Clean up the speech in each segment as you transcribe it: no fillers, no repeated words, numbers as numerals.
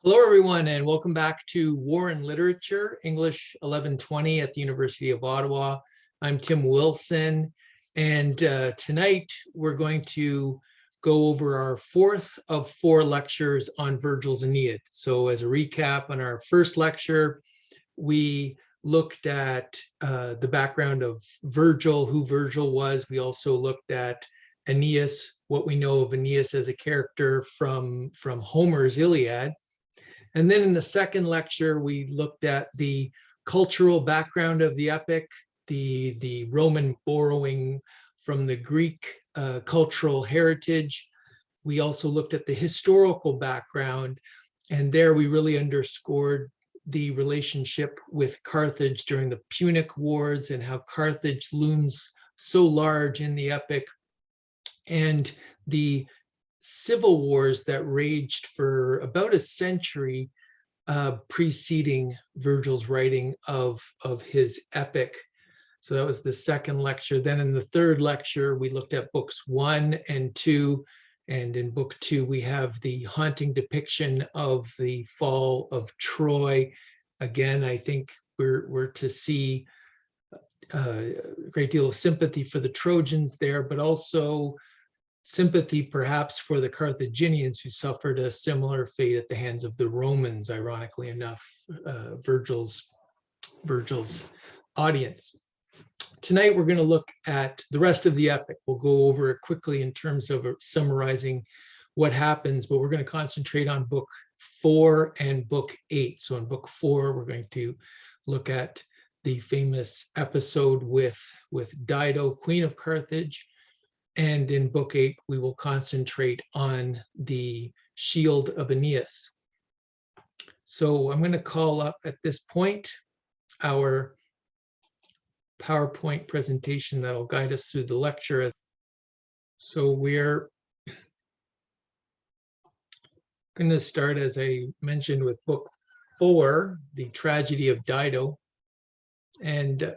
Hello, everyone, and welcome back to War and Literature, English 1120 at the University of Ottawa. I'm Tim Wilson, and tonight we're going to go over our fourth of four lectures on Virgil's Aeneid. So as a recap, on our first lecture, we looked at the background of Virgil, who Virgil was. We also looked at Aeneas, what we know of Aeneas as a character from Homer's Iliad. And then in the second lecture, we looked at the cultural background of the epic, the Roman borrowing from the Greek cultural heritage. We also looked at the historical background, and there we really underscored the relationship with Carthage during the Punic Wars and how Carthage looms so large in the epic, and the civil wars that raged for about a century preceding Virgil's writing of his epic. So that was the second lecture. Then in the third lecture, we looked at books 1 and 2. And in book 2, we have the haunting depiction of the fall of Troy. Again, I think we're to see a great deal of sympathy for the Trojans there, but also sympathy perhaps for the Carthaginians who suffered a similar fate at the hands of the Romans, ironically enough, Virgil's audience. Tonight we're going to look at the rest of the epic. We'll go over it quickly in terms of summarizing what happens, but we're going to concentrate on book 4 and book 8. So in book 4, we're going to look at the famous episode with Dido, Queen of Carthage. And in book 8, we will concentrate on the Shield of Aeneas. So I'm going to call up at this point our PowerPoint presentation that'll guide us through the lecture. So we're going to start, as I mentioned, with book 4, the Tragedy of Dido. And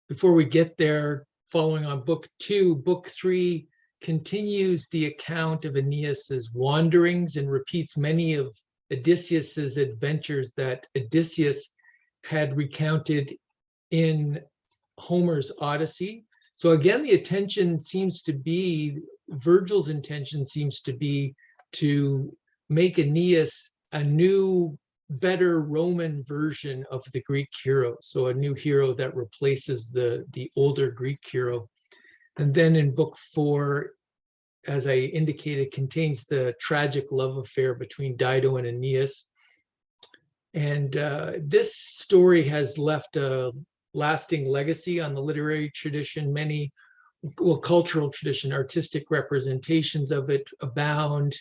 before we get there, following on book 2, book 3 continues the account of Aeneas's wanderings and repeats many of Odysseus's adventures that Odysseus had recounted in Homer's Odyssey. So again, the attention seems to be, Virgil's intention seems to be to make Aeneas a new, better Roman version of the Greek hero. So a new hero that replaces the older Greek hero. And then in book 4, as I indicated, contains the tragic love affair between Dido and Aeneas. And this story has left a lasting legacy on the literary tradition. Many, cultural tradition, artistic representations of it abound.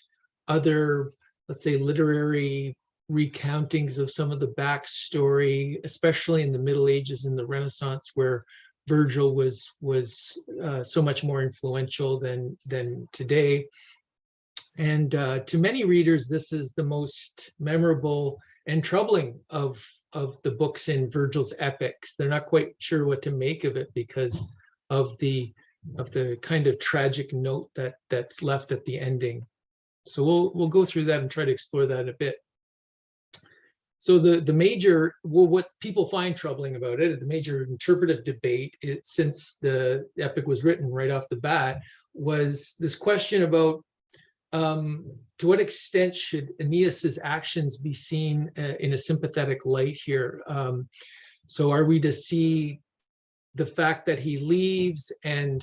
Other, let's say, literary recountings of some of the backstory, especially in the Middle Ages and the Renaissance, where Virgil was so much more influential than today. And to many readers, this is the most memorable and troubling of the books in Virgil's epics. They're not quite sure what to make of it because of the kind of tragic note that's left at the ending. So we'll go through that and try to explore that a bit. So the major, what people find troubling about it, the major interpretive debate, since the epic was written right off the bat, was this question about to what extent should Aeneas's actions be seen in a sympathetic light here? So are we to see the fact that he leaves and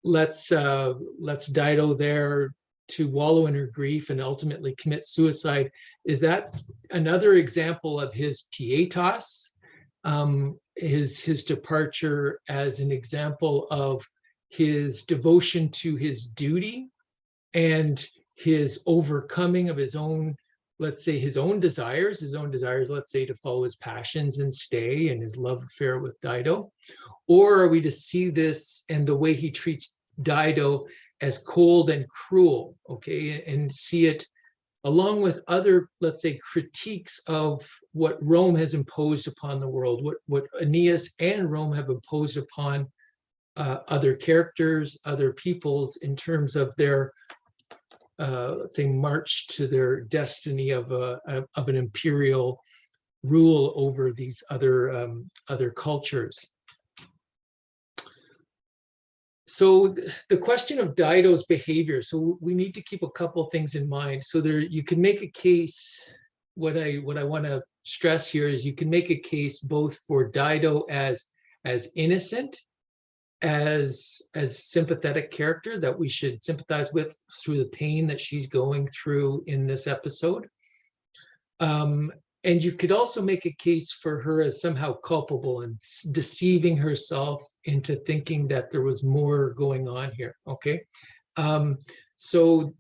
lets Dido there to wallow in her grief and ultimately commit suicide? Is that another example of his pietas, his departure as an example of his devotion to his duty and his overcoming of his own, let's say, his own desires, let's say, to follow his passions and stay, and his love affair with Dido? Or are we to see this and the way he treats Dido as cold and cruel, okay, and see it along with other, let's say, critiques of what Rome has imposed upon the world, what Aeneas and Rome have imposed upon other characters, other peoples, in terms of their let's say, march to their destiny of an imperial rule over these other cultures. So the question of Dido's behavior, so we need to keep a couple things in mind. So there, you can make a case. What I want to stress here is you can make a case both for Dido as innocent, as sympathetic character that we should sympathize with through the pain that she's going through in this episode. And you could also make a case for her as somehow culpable and deceiving herself into thinking that there was more going on here. Okay, so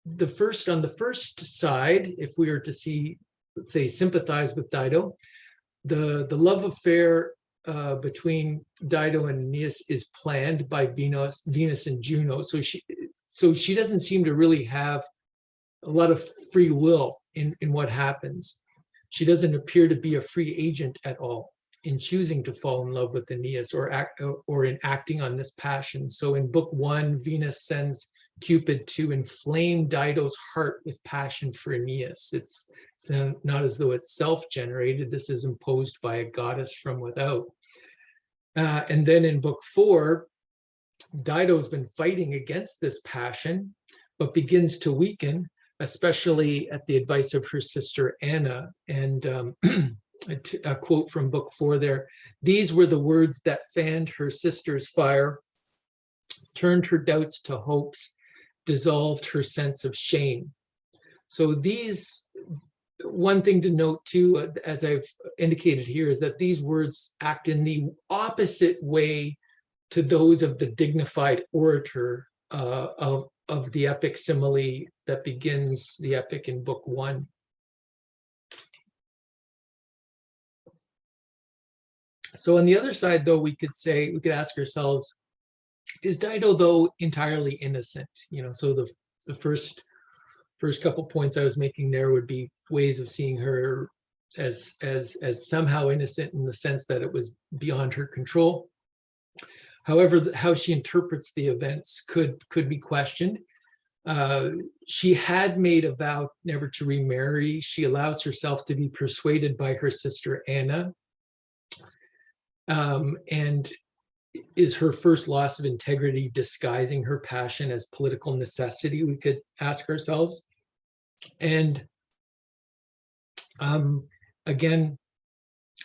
on the first side, if we were to see, let's say, sympathize with Dido, the love affair between Dido and Aeneas is planned by Venus and Juno. So she doesn't seem to really have a lot of free will in what happens. She doesn't appear to be a free agent at all in choosing to fall in love with Aeneas or in acting on this passion. So in book 1, Venus sends Cupid to inflame Dido's heart with passion for Aeneas. It's not as though it's self-generated. This is imposed by a goddess from without. And then in book 4, Dido's been fighting against this passion, but begins to weaken, especially at the advice of her sister Anna. And a quote from book 4 there: "These were the words that fanned her sister's fire, turned her doubts to hopes, dissolved her sense of shame." So one thing to note too, as I've indicated here, is that these words act in the opposite way to those of the dignified orator of the epic simile that begins the epic in book 1. So on the other side, though, we could ask ourselves, is Dido, though, entirely innocent? So the first couple points I was making there would be ways of seeing her as somehow innocent, in the sense that it was beyond her control. However, how she interprets the events could be questioned. She had made a vow never to remarry. She allows herself to be persuaded by her sister Anna. And is her first loss of integrity disguising her passion as political necessity? We could ask ourselves. And again,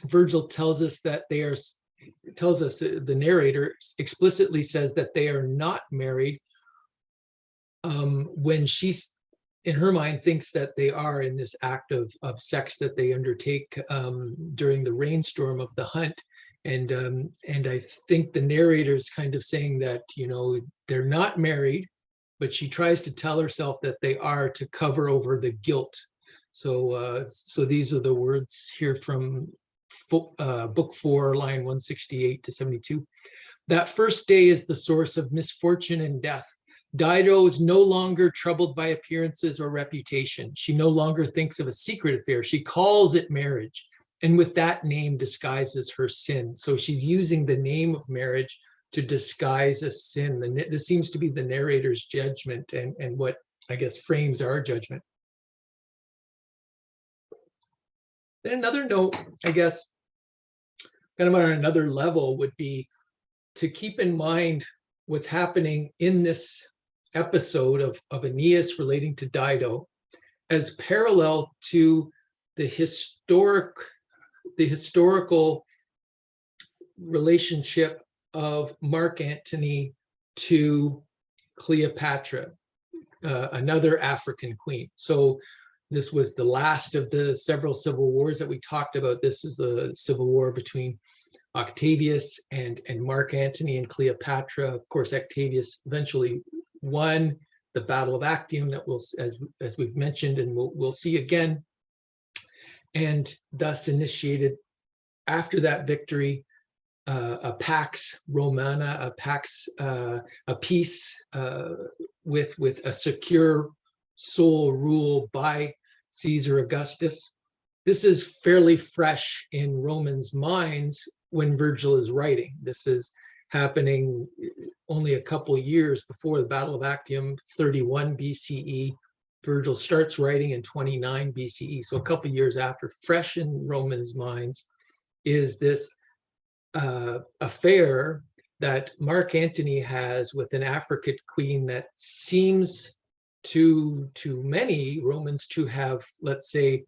Virgil tells us that the narrator explicitly says that they are not married, when she's, in her mind, thinks that they are, in this act of sex that they undertake during the rainstorm of the hunt. And I think the narrator is kind of saying that, they're not married, but she tries to tell herself that they are, to cover over the guilt. So these are the words here from book 4, line 168 to 72. "That first day is the source of misfortune and death. Dido is no longer troubled by appearances or reputation. She no longer thinks of a secret affair. She calls it marriage, and with that name disguises her sin." So she's using the name of marriage to disguise a sin. This seems to be the narrator's judgment, and what, I guess, frames our judgment. Then another note, I guess, kind of on another level, would be to keep in mind what's happening in this episode of Aeneas relating to Dido as parallel to the historical relationship of Mark Antony to Cleopatra, another African queen. So this was the last of the several civil wars that we talked about. This is the civil war between Octavius and Mark Antony and Cleopatra. Of course, Octavius eventually won the Battle of Actium, that as we've mentioned, and we'll see again, and thus initiated, after that victory, a pax romana, a peace with a secure sole rule by Caesar Augustus. This is fairly fresh in Romans' minds when Virgil is writing. This is happening only a couple years before the Battle of Actium, 31 BCE. Virgil starts writing in 29 BCE, so a couple of years after, fresh in Romans' minds, is this affair that Mark Antony has with an African queen that seems to many Romans to have, let's say,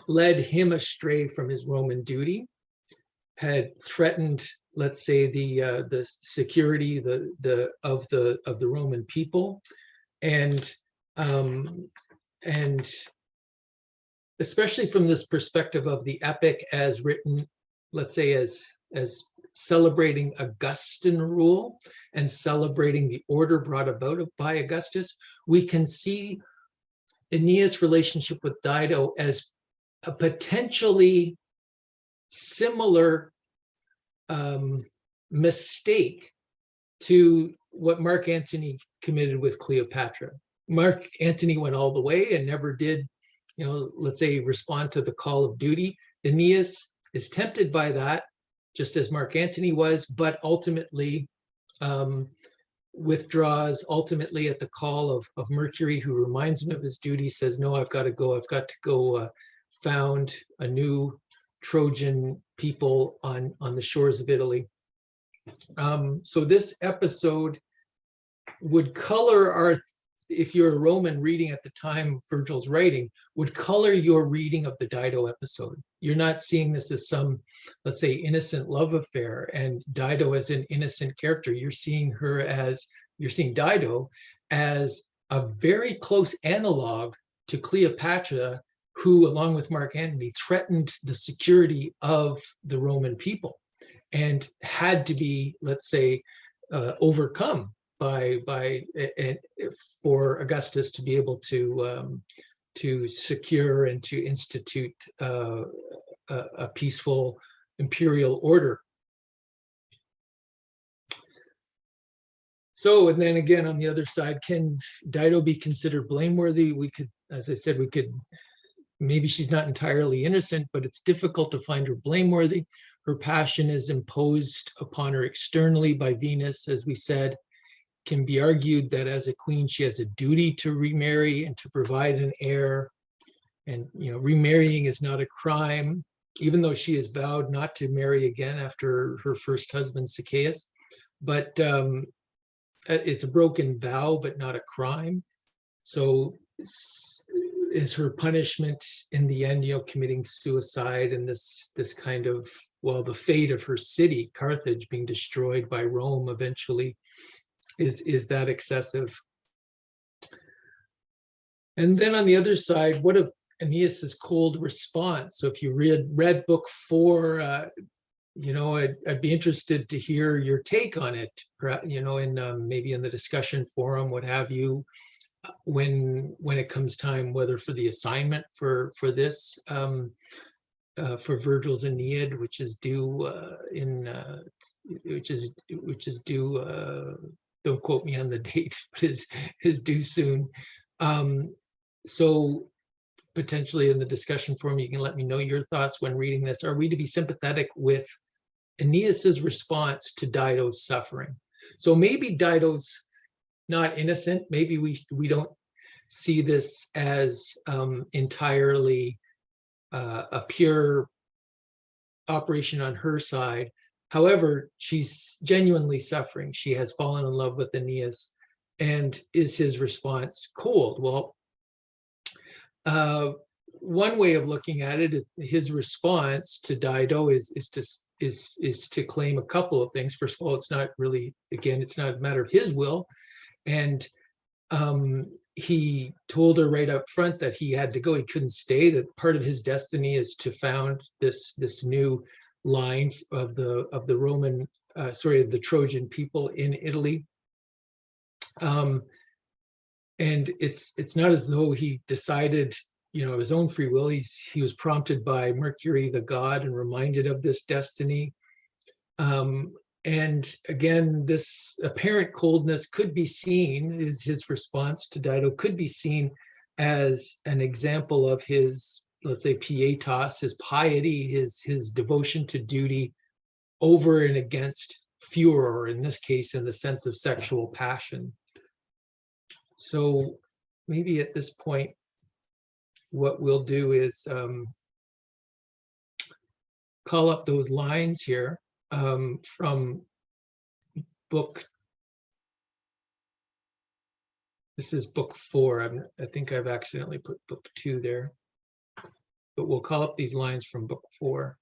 led him astray from his Roman duty, had threatened, let's say, the security of the Roman people, and especially from this perspective of the epic as written, let's say, as celebrating Augustan rule and celebrating the order brought about by Augustus, we can see Aeneas' relationship with Dido as a potentially similar mistake to what Mark Antony committed with Cleopatra. Mark Antony went all the way and never did, let's say, respond to the call of duty. Aeneas is tempted by that, just as Mark Antony was, but ultimately withdraws, ultimately at the call of Mercury, who reminds him of his duty, says, no, I've got to go found a new Trojan people on the shores of Italy. So this episode would color if you're a Roman reading at the time Virgil's writing, would color your reading of the Dido episode. You're not seeing this as some, let's say, innocent love affair and Dido as an innocent character. You're seeing Dido as a very close analog to Cleopatra, who, along with Mark Antony, threatened the security of the Roman people and had to be, let's say, overcome for Augustus to be able to secure and to institute a peaceful imperial order. So, and then again, on the other side, can Dido be considered blameworthy? We could, as I said, maybe she's not entirely innocent, but it's difficult to find her blameworthy. Her passion is imposed upon her externally by Venus, as we said. Can be argued that as a queen, she has a duty to remarry and to provide an heir. And, remarrying is not a crime, even though she has vowed not to marry again after her first husband, Sichaeus. But it's a broken vow, but not a crime. So is her punishment in the end, committing suicide and this kind of, the fate of her city, Carthage, being destroyed by Rome eventually, is that excessive? And then on the other side, what of Aeneas's cold response? So if you read book 4, I'd be interested to hear your take on it, in maybe in the discussion forum, what have you, when it comes time, whether for the assignment for this, for Virgil's Aeneid, which is due don't quote me on the date, but is due soon. So potentially in the discussion forum, you can let me know your thoughts when reading this. Are we to be sympathetic with Aeneas's response to Dido's suffering? So maybe Dido's not innocent. Maybe we don't see this as entirely a pure operation on her side. However, she's genuinely suffering. She has fallen in love with Aeneas. And is his response cold? Well, one way of looking at it is his response to Dido is to claim a couple of things. First of all, it's not a matter of his will. And he told her right up front that he had to go, he couldn't stay, that part of his destiny is to found this new line of the Roman, the Trojan people in Italy. And it's not as though he decided, his own free will. He was prompted by Mercury, the god, and reminded of this destiny. And again, this apparent coldness could be seen, his response to Dido could be seen as an example of his, let's say, pietas, his piety, his devotion to duty over and against furor, in this case, in the sense of sexual passion. So maybe at this point, what we'll do is call up those lines here from book. This is book 4. I think I've accidentally put book 2 there, but we'll call up these lines from book 4.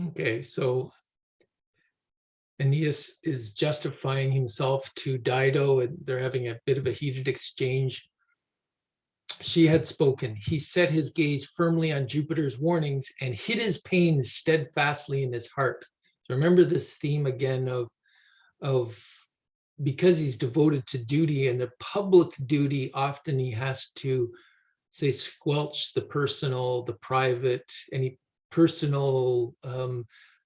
Okay, so Aeneas is justifying himself to Dido, and they're having a bit of a heated exchange. She had spoken. He set his gaze firmly on Jupiter's warnings and hid his pains steadfastly in his heart. So remember this theme again of because he's devoted to duty and a public duty, often he has to say squelch the personal, the private, any personal,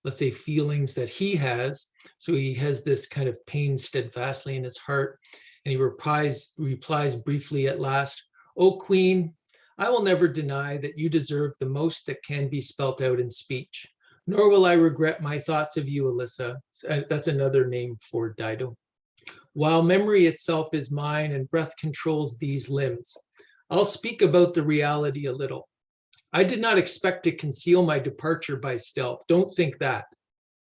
let's say, feelings that he has. So he has this kind of pain steadfastly in his heart. And he replies briefly at last, "O Queen, I will never deny that you deserve the most that can be spelt out in speech, nor will I regret my thoughts of you, Alyssa." That's another name for Dido. "While memory itself is mine and breath controls these limbs, I'll speak about the reality a little. I did not expect to conceal my departure by stealth. Don't think that.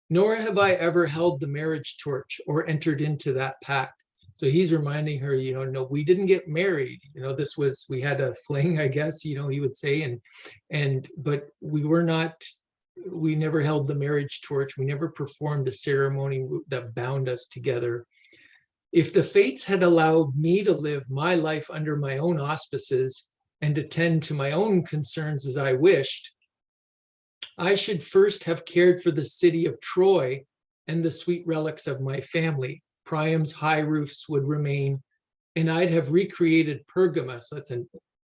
Nor have I ever held the marriage torch or entered into that pact." So he's reminding her, no, we didn't get married. We had a fling, I guess, he would say, but we never held the marriage torch. We never performed a ceremony that bound us together. If the fates had allowed me to live my life under my own auspices and attend to my own concerns as I wished, I should first have cared for the city of Troy and the sweet relics of my family. Priam's high roofs would remain, and I'd have recreated Pergamus, that's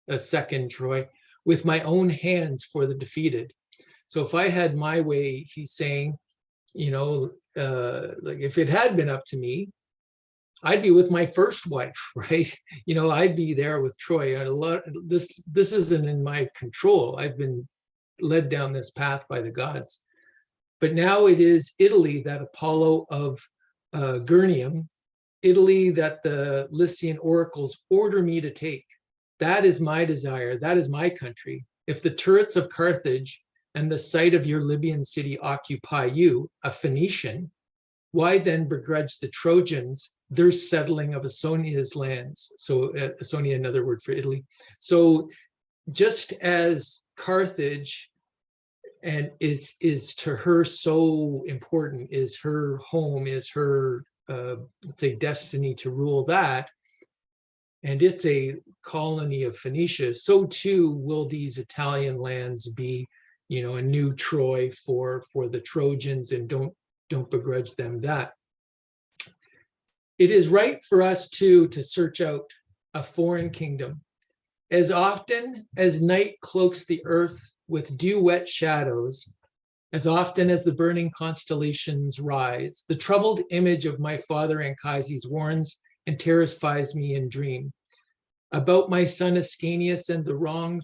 a second Troy, with my own hands for the defeated. So if I had my way, he's saying, like if it had been up to me, I'd be with my first wife, right? I'd be there with Troy. This isn't in my control. I've been led down this path by the gods. But now it is Italy that Apollo of Gurnium, Italy that the Lycian oracles order me to take. That is my desire. That is my country. If the turrets of Carthage and the site of your Libyan city occupy you, a Phoenician, why then begrudge the Trojans their settling of Ausonia's lands? So Ausonia, another word for Italy. So just as Carthage and is to her so important, is her home, is her let's say destiny to rule that, and it's a colony of Phoenicia, so too will these Italian lands be, a new Troy for the Trojans, and don't begrudge them that. It is right for us too to search out a foreign kingdom. As often as night cloaks the earth with dew-wet shadows, as often as the burning constellations rise, the troubled image of my father Anchises warns and terrifies me in dream. About my son Ascanius and the wrong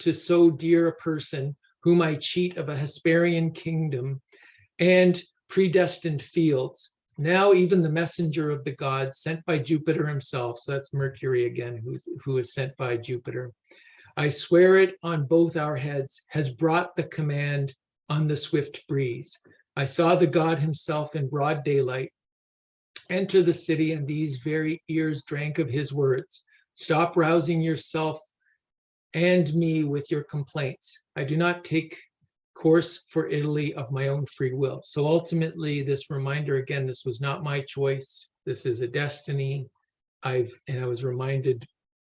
to so dear a person, whom I cheat of a Hesperian kingdom and predestined fields. Now even the messenger of the gods, sent by Jupiter himself, so that's Mercury again, who is sent by Jupiter, I swear it on both our heads, has brought the command on the swift breeze. I saw the god himself in broad daylight enter the city, and these very ears drank of his words. Stop rousing yourself and me with your complaints. I do not take course for Italy of my own free will. So ultimately, this reminder again, this was not my choice. This is a destiny. I was reminded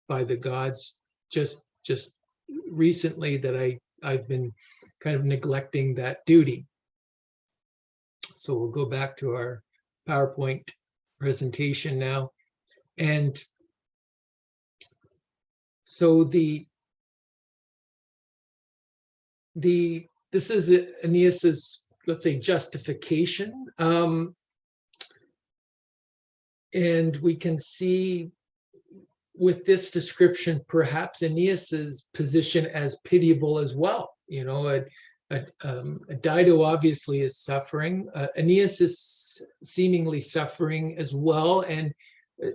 by the gods just recently that I've been kind of neglecting that duty. So we'll go back to our PowerPoint presentation now. And so this is Aeneas's, let's say, justification. And we can see with this description, perhaps Aeneas's position as pitiable as well. You know, Dido obviously is suffering. Aeneas is seemingly suffering as well, and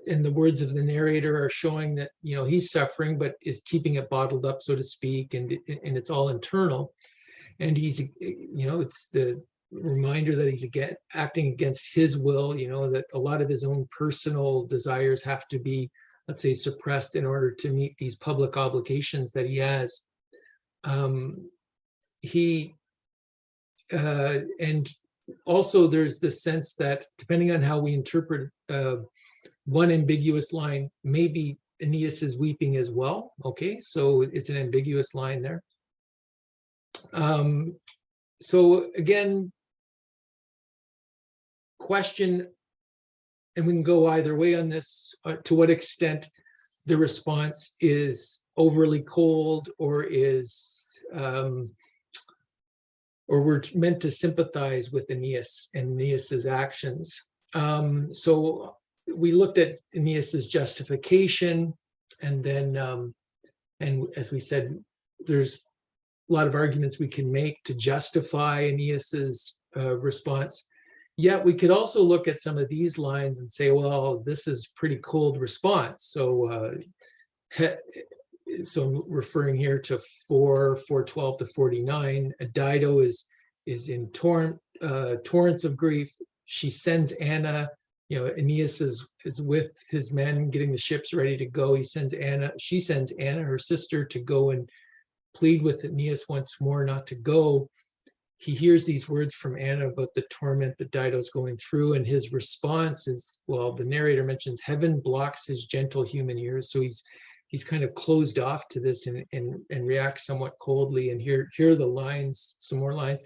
in the words of the narrator are showing that, you know, he's suffering, but is keeping it bottled up, so to speak, and it's all internal. And he's, you know, it's the reminder that he's again acting against his will, you know, that a lot of his own personal desires have to be, let's say, suppressed in order to meet these public obligations that he has. And also there's the sense that depending on how we interpret one ambiguous line, maybe Aeneas is weeping as well. Okay, so it's an ambiguous line there. So again, question, and we can go either way on this, to what extent the response is overly cold or is, or we're meant to sympathize with Aeneas and Aeneas's actions. So we looked at Aeneas's justification, and then, and as we said, there's a lot of arguments we can make to justify Aeneas's response. Yet we could also look at some of these lines and say, well, this is pretty cold response. So, so I'm referring here to 4:12 to 49. Dido is in torrents of grief. She sends Anna. You know, Aeneas is with his men getting the ships ready to go. She sends Anna, her sister, to go and plead with Aeneas once more not to go. He hears these words from Anna about the torment that Dido's going through, and his response is, well, the narrator mentions heaven blocks his gentle human ears. So he's kind of closed off to this and reacts somewhat coldly. And here are the lines, some more lines.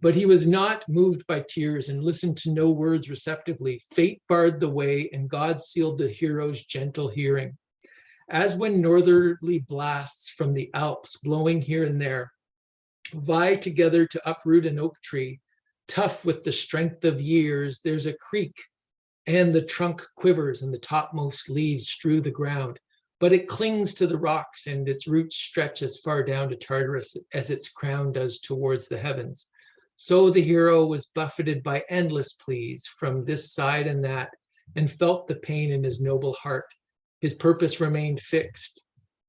But he was not moved by tears and listened to no words receptively. Fate barred the way, and God sealed the hero's gentle hearing. As when northerly blasts from the Alps, blowing here and there, vie together to uproot an oak tree, tough with the strength of years, there's a creak, and the trunk quivers, and the topmost leaves strew the ground. But it clings to the rocks, and its roots stretch as far down to Tartarus as its crown does towards the heavens. So the hero was buffeted by endless pleas from this side and that, and felt the pain in his noble heart. His purpose remained fixed.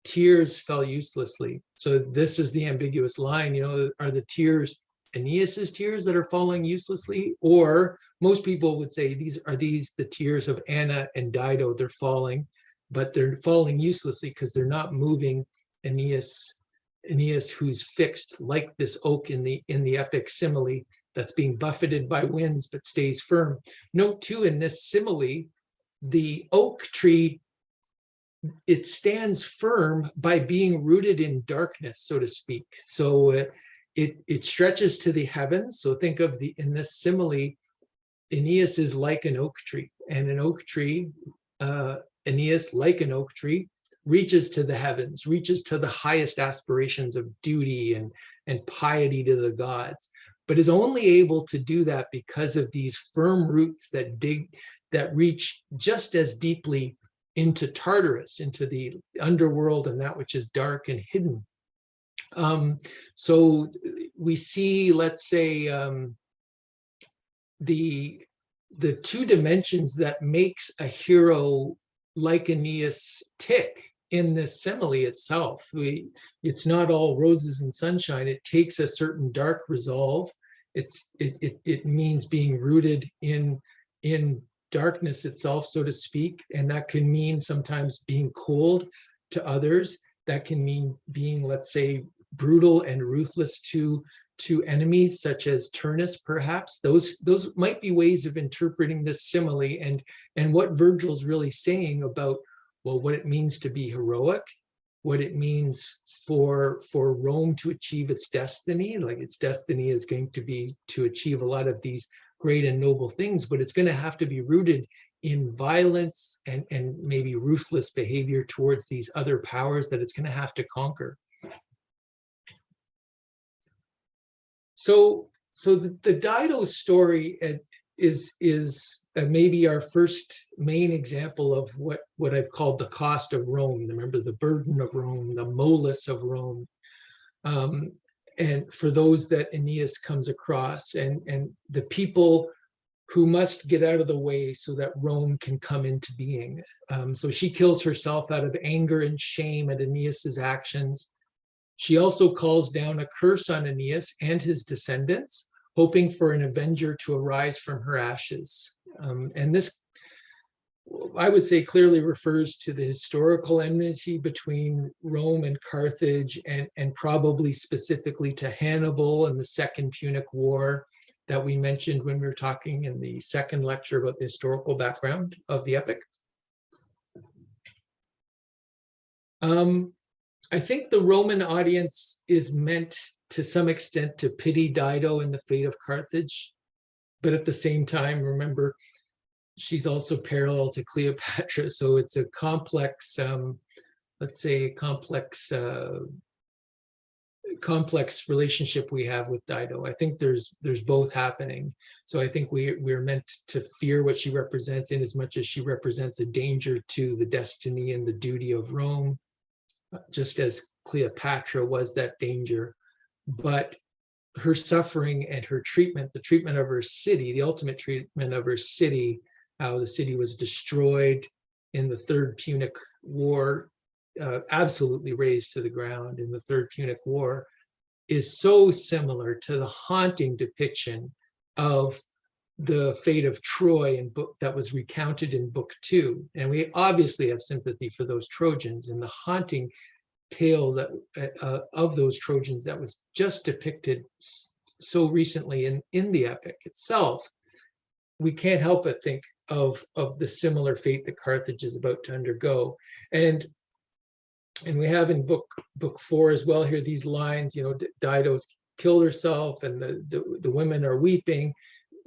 Tears fell uselessly. So this is the ambiguous line, you know, are the tears Aeneas's tears that are falling uselessly? Or most people would say these are the tears of Anna and Dido, they're falling, but they're falling uselessly because they're not moving Aeneas, who's fixed like this oak in the epic simile that's being buffeted by winds but stays firm. Note too, in this simile, the oak tree, it stands firm by being rooted in darkness, so to speak. So it stretches to the heavens. So think of in this simile, Aeneas is like an oak tree, and an oak tree, Aeneas, like an oak tree, reaches to the heavens, reaches to the highest aspirations of duty and piety to the gods, but is only able to do that because of these firm roots that reach just as deeply into Tartarus, into the underworld and that which is dark and hidden. So we see, let's say, the two dimensions that makes a hero like Aeneas tick in this simile itself. It's not all roses and sunshine. It takes a certain dark resolve. It means being rooted in darkness itself, so to speak, and that can mean sometimes being cold to others. That can mean being, let's say, brutal and ruthless to enemies, such as Turnus, perhaps. Those might be ways of interpreting this simile and what Virgil's really saying about, well, what it means to be heroic, what it means for Rome to achieve its destiny. Like, its destiny is going to be to achieve a lot of these great and noble things, but it's going to have to be rooted in violence and maybe ruthless behavior towards these other powers that it's going to have to conquer. So the Dido story is maybe our first main example of what I've called the cost of Rome. Remember, the burden of Rome, the molus of Rome. And for those that Aeneas comes across, and the people who must get out of the way so that Rome can come into being. So she kills herself out of anger and shame at Aeneas's actions. She also calls down a curse on Aeneas and his descendants, hoping for an avenger to arise from her ashes. And this, I would say, clearly refers to the historical enmity between Rome and Carthage, and probably specifically to Hannibal and the Second Punic War that we mentioned when we were talking in the second lecture about the historical background of the epic. I think the Roman audience is meant to some extent to pity Dido and the fate of Carthage, but at the same time, remember, she's also parallel to Cleopatra, so it's a complex, let's say, complex relationship we have with Dido. I think there's both happening. So I think we're meant to fear what she represents, in as much as she represents a danger to the destiny and the duty of Rome, just as Cleopatra was that danger. But her suffering and her treatment, the treatment of her city, the ultimate treatment of her city, how the city was destroyed in the Third Punic War, absolutely razed to the ground in the Third Punic War, is so similar to the haunting depiction of the fate of Troy in book that was recounted in Book 2. And we obviously have sympathy for those Trojans, and the haunting tale that of those Trojans that was just depicted so recently in the epic itself. We can't help but think of the similar fate that Carthage is about to undergo. And we have in book 4 as well here these lines, Dido's killed herself and the women are weeping,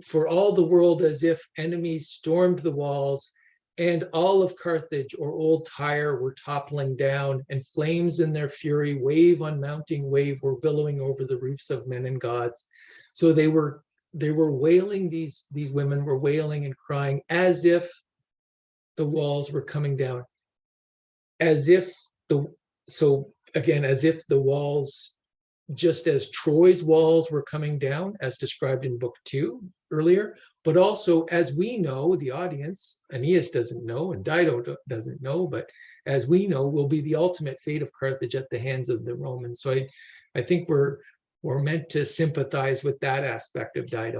for all the world as if enemies stormed the walls, and all of Carthage or old Tyre were toppling down, and flames in their fury, wave on mounting wave, were billowing over the roofs of men and gods. So they were wailing, these women were wailing and crying as if the walls were coming down, as if the walls, just as Troy's walls were coming down, as described in Book 2 earlier, but also, as we know, the audience, Aeneas doesn't know and Dido doesn't know, but as we know, will be the ultimate fate of Carthage at the hands of the Romans. So I think we're meant to sympathize with that aspect of Dido.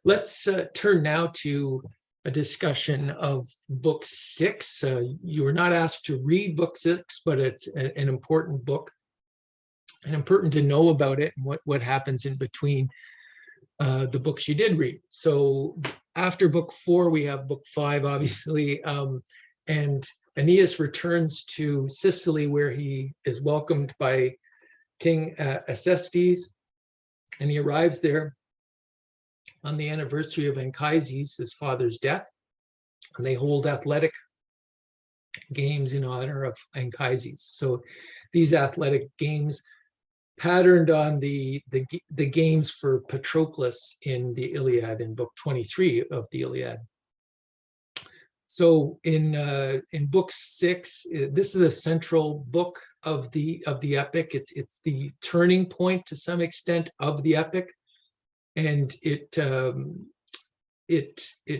Let's turn now to a discussion of Book 6. You were not asked to read Book 6, but it's an important book, and important to know about it and what happens in between the books you did read. So after Book 4, we have Book 5, obviously, and Aeneas returns to Sicily, where he is welcomed by King Acestes, and he arrives there on the anniversary of Anchises, his father's death, and they hold athletic games in honor of Anchises. So these athletic games, patterned on the games for Patroclus in the Iliad, in Book 23 of the Iliad. So in Book 6, this is the central book of the epic. It's the turning point to some extent of the epic, and it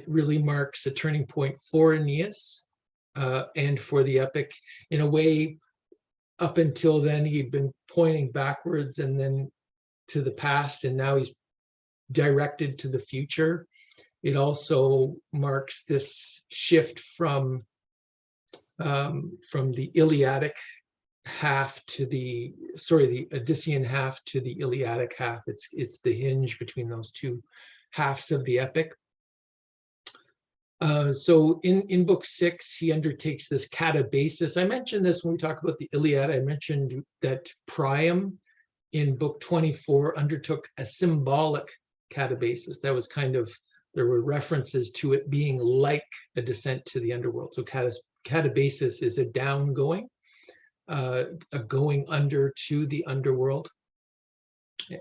really marks a turning point for Aeneas and for the epic. In a way, up until then, he'd been pointing backwards and then to the past, and now he's directed to the future. It also marks this shift from the Iliadic half to the Odyssean half to the Iliadic half. It's the hinge between those two halves of the epic. So in Book 6, he undertakes this catabasis. I mentioned this when we talk about the Iliad. I mentioned that Priam in Book 24 undertook a symbolic catabasis. That was there were references to it being like a descent to the underworld. So catabasis is a downgoing, a going under to the underworld.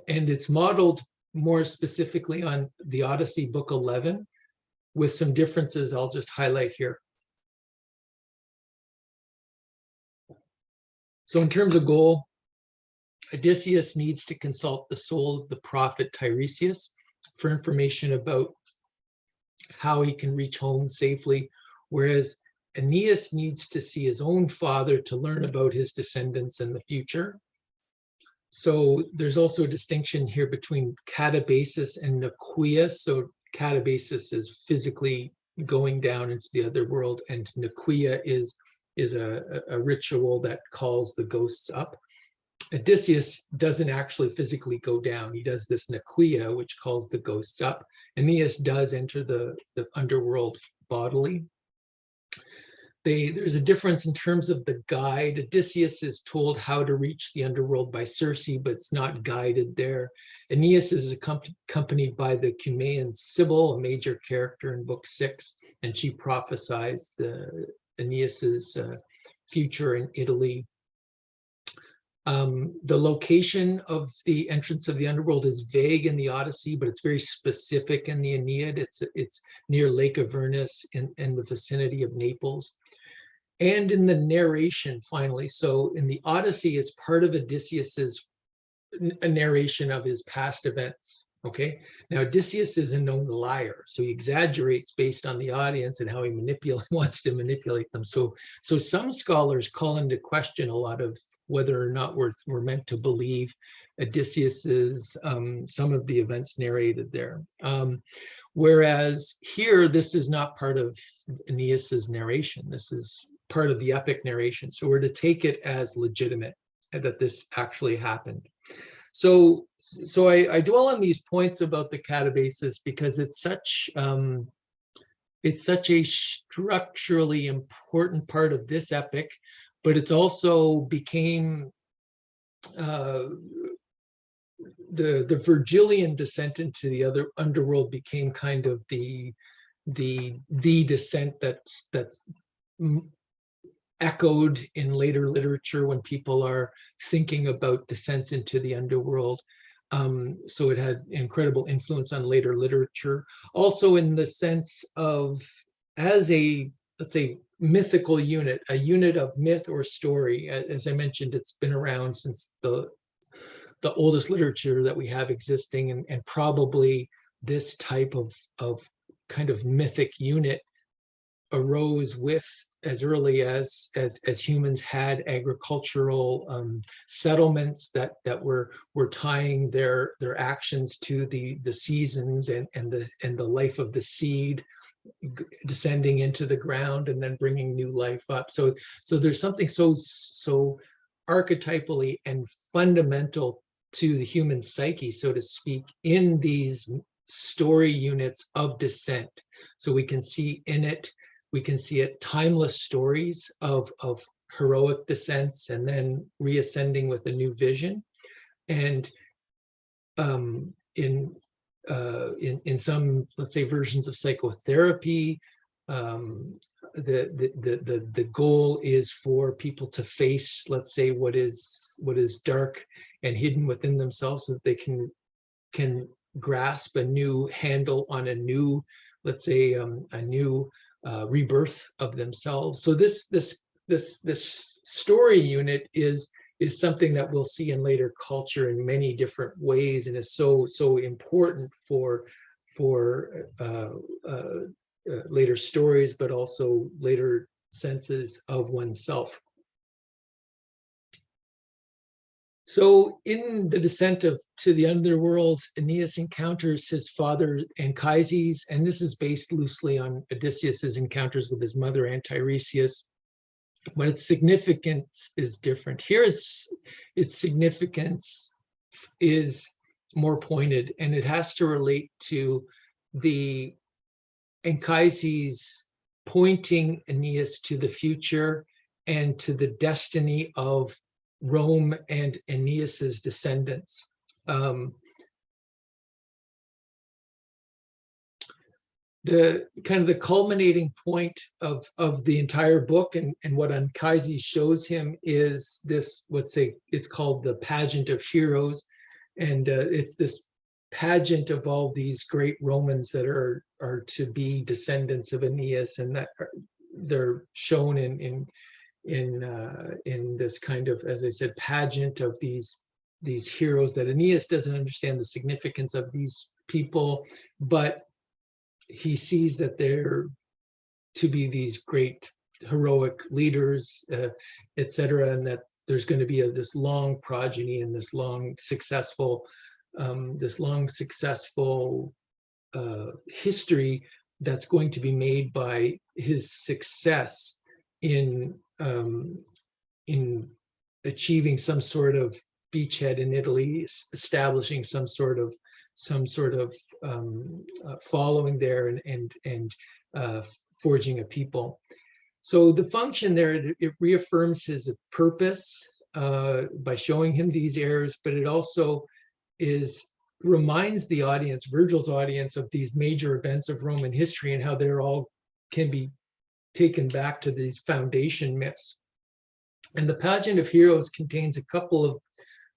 And it's modeled more specifically on the Odyssey, Book 11, with some differences I'll just highlight here. So in terms of goal, Odysseus needs to consult the soul of the prophet Tiresias for information about how he can reach home safely, whereas Aeneas needs to see his own father to learn about his descendants in the future. So there's also a distinction here between catabasis and naquia. So catabasis is physically going down into the other world, and naquia is a ritual that calls the ghosts up. Odysseus doesn't actually physically go down. He does this naquia, which calls the ghosts up. Aeneas does enter the underworld bodily. There's a difference in terms of the guide. Odysseus is told how to reach the underworld by Circe, but it's not guided there. Aeneas is accompanied by the Cumaean Sibyl, a major character in book 6, and she prophesies Aeneas's future in Italy. The location of the entrance of the underworld is vague in the Odyssey, but it's very specific in the Aeneid. It's near Lake Avernus in the vicinity of Naples. And in the narration, finally, so in the Odyssey, it's part of Odysseus's narration of his past events. Okay, now Odysseus is a known liar, so he exaggerates based on the audience and how he wants to manipulate them. So some scholars call into question a lot of whether or not we're meant to believe Odysseus's some of the events narrated there. Whereas here, this is not part of Aeneas's narration. This is part of the epic narration. So we're to take it as legitimate that this actually happened. So I dwell on these points about the catabasis because it's such a structurally important part of this epic, but it's also became the Virgilian descent into the other underworld became kind of the descent that's echoed in later literature when people are thinking about descents into the underworld. So it had incredible influence on later literature. Also in the sense of, as a, let's say, mythical unit, a unit of myth or story. As I mentioned, it's been around since the oldest literature that we have existing, and probably this type of kind of mythic unit arose with as early as humans had agricultural settlements that were tying their actions to the seasons and the life of the seed descending into the ground and then bringing new life up. So there's something so archetypally and fundamental to the human psyche, so to speak, in these story units of descent. So we can see in it, we can see it timeless stories of heroic descents and then reascending with a new vision. And in some, let's say, versions of psychotherapy, the goal is for people to face, let's say, what is dark and hidden within themselves, so that they can grasp a new handle on a new, let's say, a new rebirth of themselves. So this story unit is something that we'll see in later culture in many different ways, and is so important for later stories, but also later senses of oneself. So in the descent to the underworld, Aeneas encounters his father Anchises, and this is based loosely on Odysseus's encounters with his mother Tiresias, but its significance is different. Here its significance is more pointed, and it has to relate to the Anchises pointing Aeneas to the future and to the destiny of Rome and Aeneas's descendants. The kind of the culminating point of the entire book and what Anchises shows him is this, it's called the pageant of heroes. And it's this pageant of all these great Romans that are are to be descendants of Aeneas, and that they're shown in this kind of, as I said, pageant of these heroes, that Aeneas doesn't understand the significance of these people, but he sees that they're to be these great heroic leaders, etc., and that there's going to be this long progeny and this long successful history that's going to be made by his success in achieving some sort of beachhead in Italy, establishing some sort of following there, and forging a people. So the function there, it reaffirms his purpose by showing him these errors, but it also reminds the audience, Virgil's audience, of these major events of Roman history and how they're all can be taken back to these foundation myths. And the pageant of heroes contains a couple of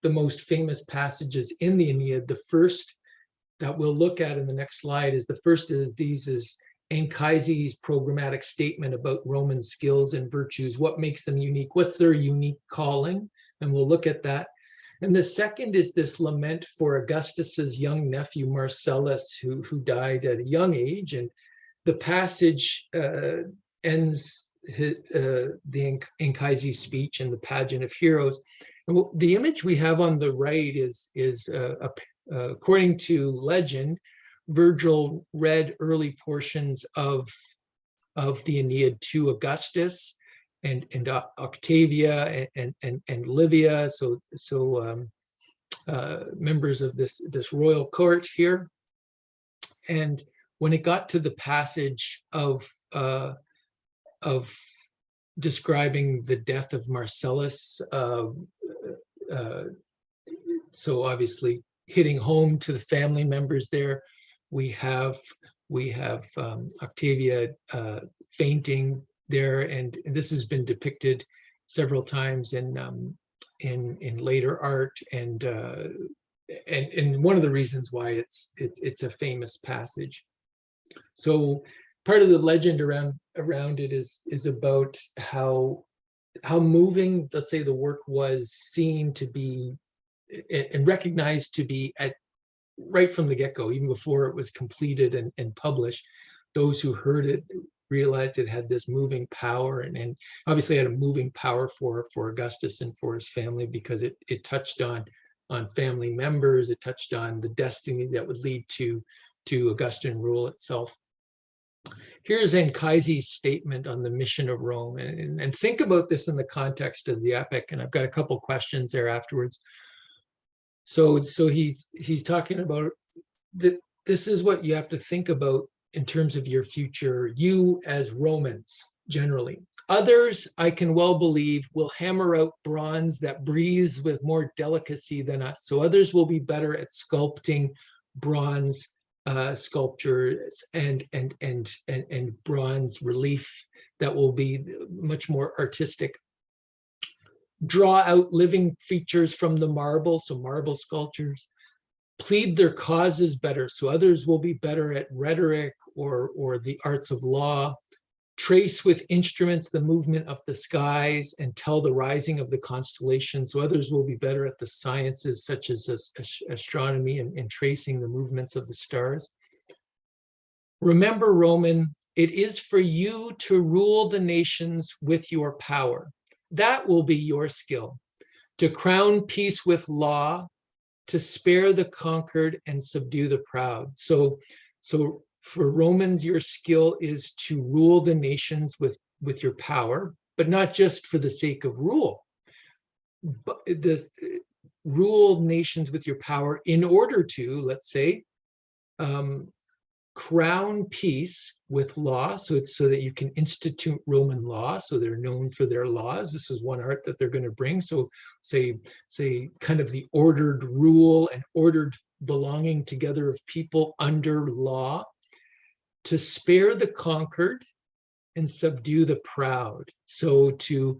the most famous passages in the Aeneid. The first that we'll look at in the next slide is the first of these is Anchises' programmatic statement about Roman skills and virtues, what makes them unique, what's their unique calling, and we'll look at that. And the second is this lament for Augustus's young nephew Marcellus, who died at a young age, and the passage ends the Anchises speech and the pageant of heroes. And the image we have on the right is according to legend, Virgil read early portions of the Aeneid to Augustus and Octavia and Livia, so members of this royal court here. And when it got to the passage of describing the death of Marcellus, so obviously hitting home to the family members there, we have Octavia fainting there, and this has been depicted several times in later art, and one of the reasons why it's a famous passage. So part of the legend around it is about how moving, let's say, the work was seen to be and recognized to be right from the get-go, even before it was completed and published. Those who heard it realized it had this moving power, and obviously had a moving power for Augustus and for his family, because it touched on family members, it touched on the destiny that would lead to Augustan rule itself. Here's Anchises' statement on the mission of Rome, and think about this in the context of the epic, and I've got a couple questions there afterwards. So he's talking about that this is what you have to think about in terms of your future, you as Romans generally. Others, I can well believe, will hammer out bronze that breathes with more delicacy than us. So others will be better at sculpting bronze sculptures and bronze relief that will be much more artistic. Draw out living features from the marble, so marble sculptures. Plead their causes better, so others will be better at rhetoric or the arts of law. Trace with instruments the movement of the skies and tell the rising of the constellations, so others will be better at the sciences such as astronomy and tracing the movements of the stars. Remember, Roman, it is for you to rule the nations with your power. That will be your skill, to crown peace with law, to spare the conquered and subdue the proud. So for Romans, your skill is to rule the nations with your power, but not just for the sake of rule, but rule nations with your power in order to, let's say, crown peace with law, so it's so that you can institute Roman law, so they're known for their laws. This is one art that they're going to bring. So say kind of the ordered rule and ordered belonging together of people under law, to spare the conquered and subdue the proud. So to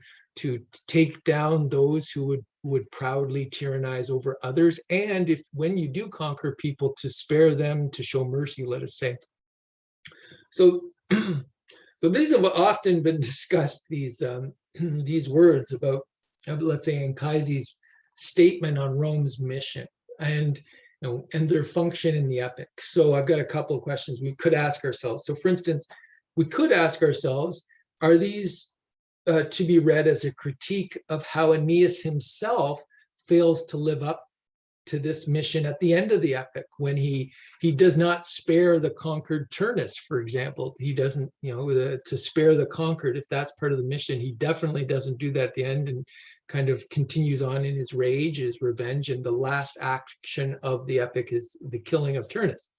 take down those who would proudly tyrannize over others, and when you do conquer people, to spare them, to show mercy, let us say. So, so these have often been discussed, these words about, let's say, Anchises' statement on Rome's mission and, and their function in the epic. So I've got a couple of questions we could ask ourselves. So for instance, we could ask ourselves, are these to be read as a critique of how Aeneas himself fails to live up to this mission at the end of the epic, when he does not spare the conquered Turnus, for example. He doesn't, to spare the conquered, if that's part of the mission, he definitely doesn't do that at the end, and kind of continues on in his rage, his revenge, and the last action of the epic is the killing of Turnus.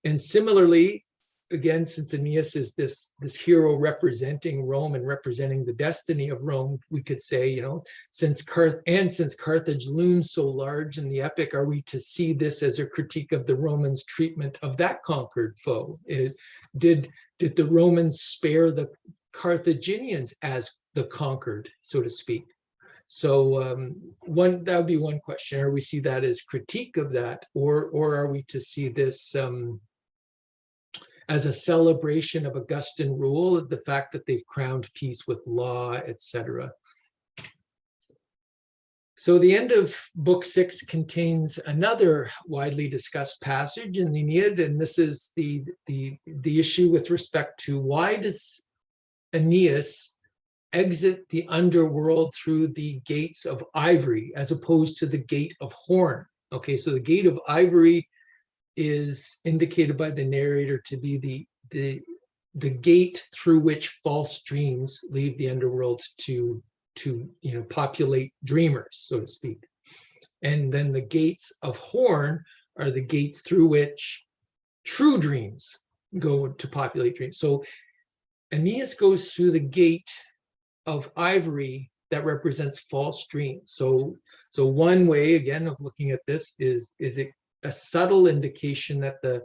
And similarly, again, since Aeneas is this hero representing Rome and representing the destiny of Rome, we could say, since Carthage looms so large in the epic, are we to see this as a critique of the Romans' treatment of that conquered foe? Did the Romans spare the Carthaginians as the conquered, so to speak? So that would be one question. Are we see that as critique of that, or are we to see this as a celebration of Augustan rule, the fact that they've crowned peace with law, etc.? So the end of Book 6 contains another widely discussed passage in the Aeneid, and this is the issue with respect to why does Aeneas exit the underworld through the gates of ivory as opposed to the gate of horn? Okay, so the gate of ivory is indicated by the narrator to be the gate through which false dreams leave the underworld to populate dreamers, so to speak. And then the gates of horn are the gates through which true dreams go to populate dreams. So Aeneas goes through the gate of ivory that represents false dreams. So one way, again, of looking at this is it a subtle indication that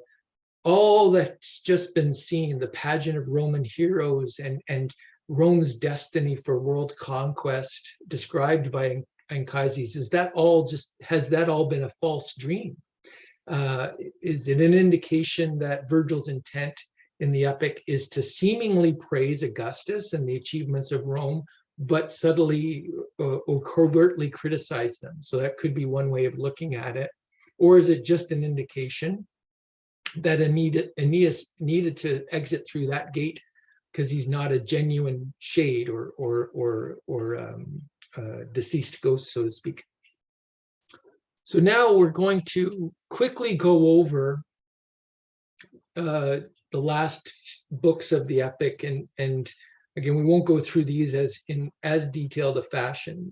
all that's just been seen, the pageant of Roman heroes and Rome's destiny for world conquest described by Anchises, has that all been a false dream? Is it an indication that Virgil's intent in the epic is to seemingly praise Augustus and the achievements of Rome, but subtly or covertly criticize them? So that could be one way of looking at it. Or is it just an indication that Aeneas needed to exit through that gate because he's not a genuine shade or deceased ghost, so to speak? So now we're going to quickly go over the last books of the epic, and again, we won't go through these in as detailed a fashion,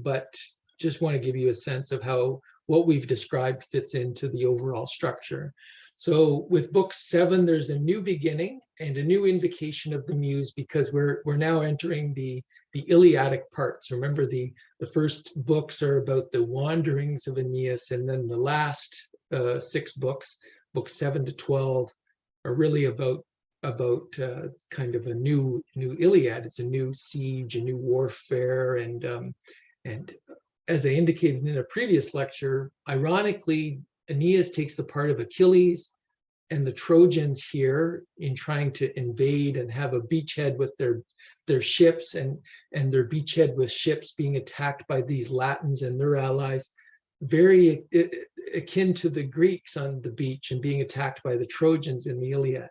but just want to give you a sense of how what we've described fits into the overall structure. So with book 7, there's a new beginning and a new invocation of the muse, because we're now entering the Iliadic parts. Remember, the first books are about the wanderings of Aeneas, and then the last 6 books, books 7 to 12, are really about kind of a new Iliad. It's a new siege, a new warfare, and as I indicated in a previous lecture, ironically, Aeneas takes the part of Achilles and the Trojans here in trying to invade and have a beachhead with their ships, and their beachhead with ships being attacked by these Latins and their allies, very akin to the Greeks on the beach and being attacked by the Trojans in the Iliad.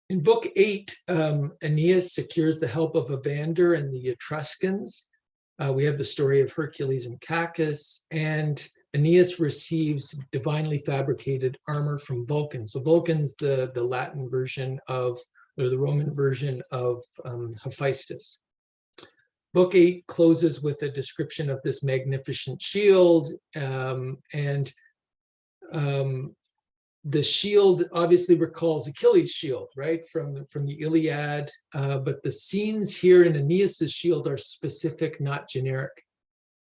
In book 8, Aeneas secures the help of Evander and the Etruscans. We have the story of Hercules and Cacus, and Aeneas receives divinely fabricated armor from Vulcan. So Vulcan's the Latin version of, or the Roman version of Hephaestus. Book 8 closes with a description of this magnificent shield, and the shield obviously recalls Achilles' shield, right, from the Iliad, but the scenes here in Aeneas's shield are specific, not generic.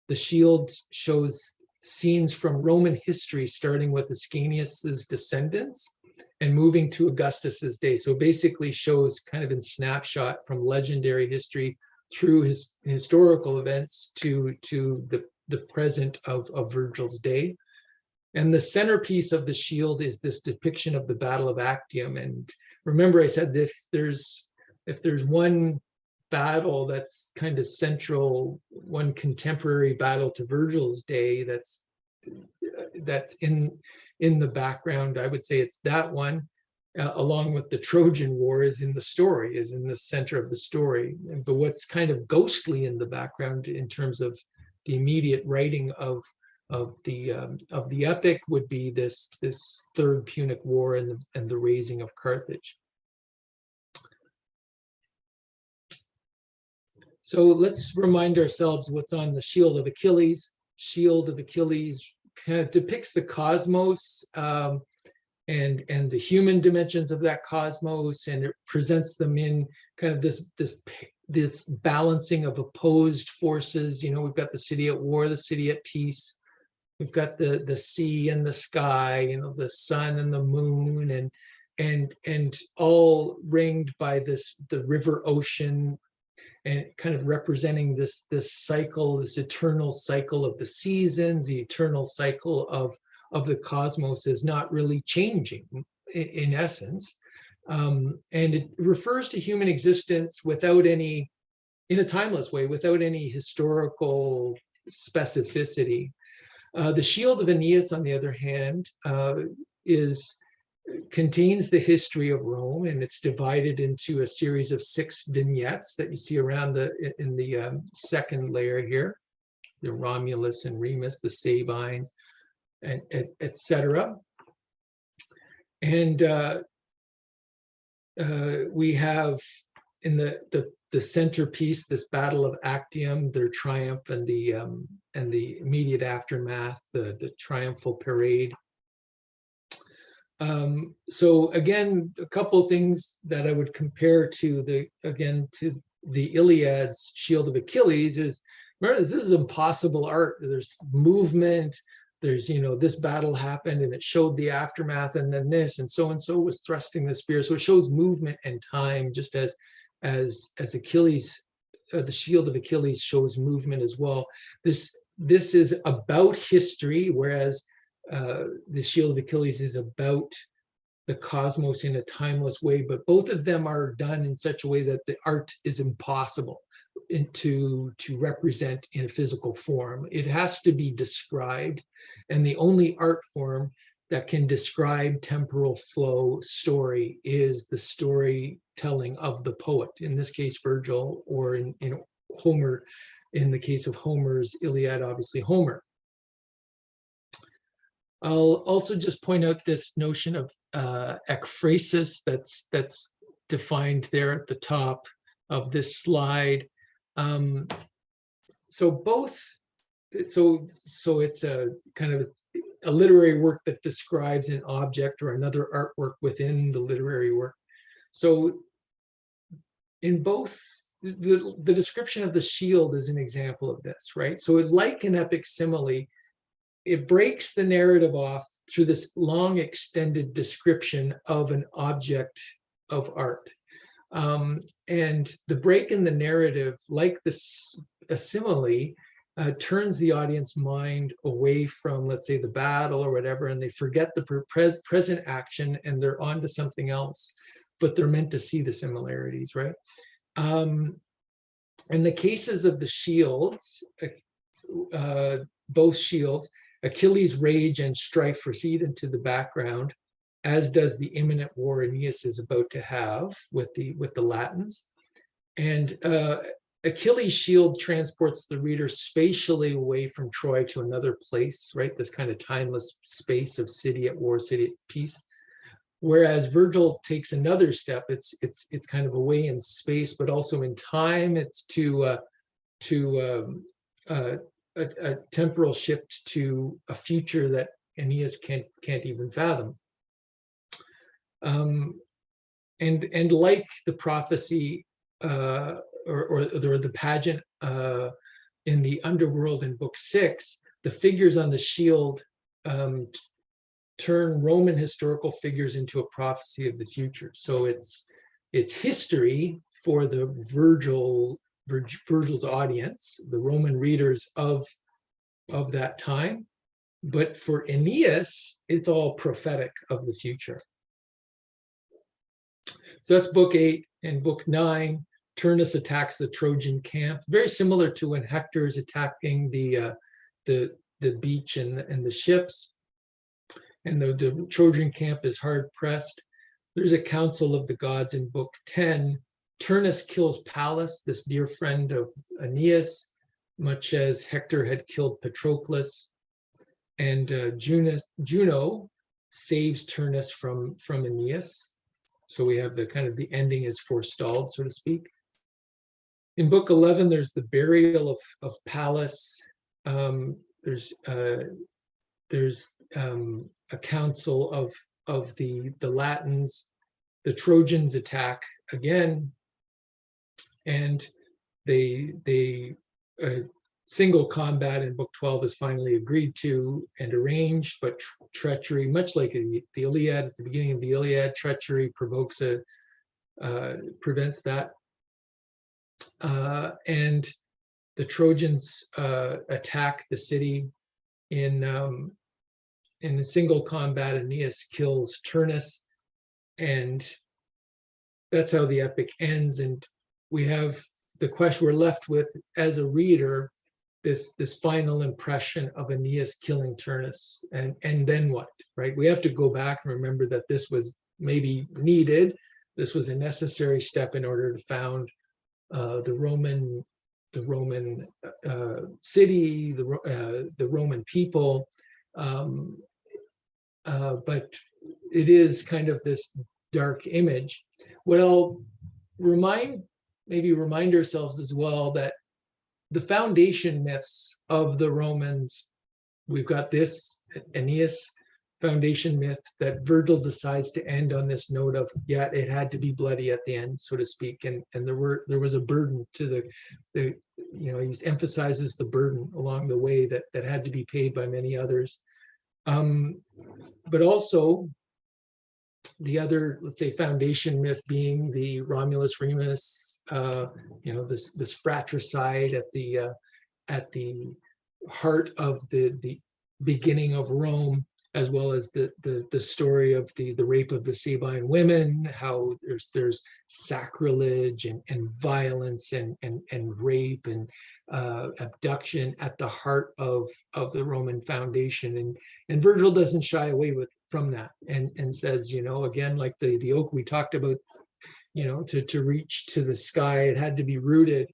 The shield shows scenes from Roman history, starting with Ascanius's descendants and moving to Augustus's day. So basically shows kind of in snapshot from legendary history through his historical events to the present of Virgil's day. And the centerpiece of the shield is this depiction of the Battle of Actium. And remember, I said if there's one battle that's kind of central, one contemporary battle to Virgil's day that's in the background, I would say it's that one, along with the Trojan War is in the story, is in the center of the story. But what's kind of ghostly in the background in terms of the immediate writing of the epic would be this Third Punic War and the razing of Carthage. So let's remind ourselves what's on the Shield of Achilles. Shield of Achilles kind of depicts the cosmos and the human dimensions of that cosmos, and it presents them in kind of this balancing of opposed forces. You know, we've got the city at war, the city at peace. We've got the sea and the sky, you know, the sun and the moon, and all ringed by the river ocean, and kind of representing this cycle, this eternal cycle of the seasons, the eternal cycle of the cosmos is not really changing in essence. And it refers to human existence in a timeless way, without any historical specificity. The Shield of Aeneas, on the other hand, contains the history of Rome, and it's divided into a series of 6 vignettes that you see around in the second layer here, the Romulus and Remus, the Sabines, and etc. And we have in the centerpiece this Battle of Actium, their triumph, and the immediate aftermath, the triumphal parade. So again, a couple of things that I would compare to the Iliad's Shield of Achilles is, remember, this is impossible art. There's movement, there's, you know, this battle happened and it showed the aftermath, and then this, and so was thrusting the spear. So it shows movement and time, just as Achilles, the Shield of Achilles shows movement as well. This is about history, whereas the Shield of Achilles is about the cosmos in a timeless way, but both of them are done in such a way that the art is impossible to represent in a physical form. It has to be described, and the only art form that can describe temporal flow story is the storytelling of the poet, in this case Virgil, or in Homer, in the case of Homer's Iliad, obviously Homer. I'll also just point out this notion of ekphrasis that's defined there at the top of this slide. So it's a kind of a literary work that describes an object or another artwork within the literary work. So in both, the description of the shield is an example of this, right? So like an epic simile, it breaks the narrative off through this long extended description of an object of art. And the break in the narrative, like a simile, turns the audience mind away from, let's say, the battle or whatever, and they forget the present action and they're on to something else, but they're meant to see the similarities, right? In the cases of the shields, both shields, Achilles' rage and strife recede into the background, as does the imminent war Aeneas is about to have with the Latins. And Achilles' shield transports the reader spatially away from Troy to another place, right? This kind of timeless space of city at war, city at peace. Whereas Virgil takes another step. It's kind of away in space, but also in time. It's to a temporal shift to a future that Aeneas can't even fathom. And like the prophecy or the pageant in the Underworld in Book 6, the figures on the shield turn Roman historical figures into a prophecy of the future. So it's history for the Virgil's audience, the Roman readers of that time, But for Aeneas, it's all prophetic of the future. So that's book 8. And book 9, Turnus attacks the Trojan camp, very similar to when Hector is attacking the beach and the ships. And the Trojan camp is hard pressed. There's a council of the gods in book 10. Turnus kills Pallas, this dear friend of Aeneas, much as Hector had killed Patroclus. And Juno saves Turnus from Aeneas. So we have the kind of the ending is forestalled, so to speak. In book 11, there's the burial of Pallas. There's a council of the Latins. The Trojans attack again, and single combat in book 12 is finally agreed to and arranged, but treachery, much like the Iliad, at the beginning of the Iliad, treachery prevents that. And the Trojans attack the city in a single combat. Aeneas kills Turnus, and that's how the epic ends. And we have the question we're left with as a reader, this final impression of Aeneas killing Turnus, and then what, right? We have to go back and remember that this was maybe needed. This was a necessary step in order to found the Roman city, the Roman people. But it is kind of this dark image. What I'll remind ourselves as well, that the foundation myths of the Romans, we've got this Aeneas foundation myth that Virgil decides to end on this note of, yeah, it had to be bloody at the end, so to speak, and there was a burden to the he emphasizes the burden along the way that had to be paid by many others, but also the other, let's say, foundation myth being the Romulus Remus, this fratricide at the heart of the beginning of Rome, as well as the story of the rape of the Sabine women, how there's sacrilege and violence and rape and abduction at the heart of the Roman foundation, and Virgil doesn't shy away from that, and says, again, like the oak we talked about, to reach to the sky, it had to be rooted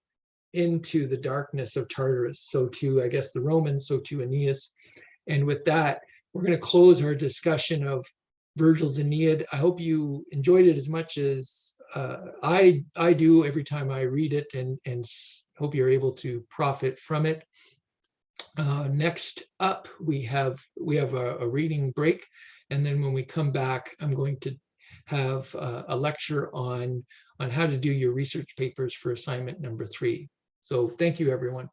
into the darkness of Tartarus. So too, I guess, the Romans, so too Aeneas. And with that, we're going to close our discussion of Virgil's Aeneid. I hope you enjoyed it as much as I do every time I read it, and hope you're able to profit from it. Next up, we have a reading break, and then when we come back, I'm going to have a lecture on how to do your research papers for assignment number 3. So thank you, everyone.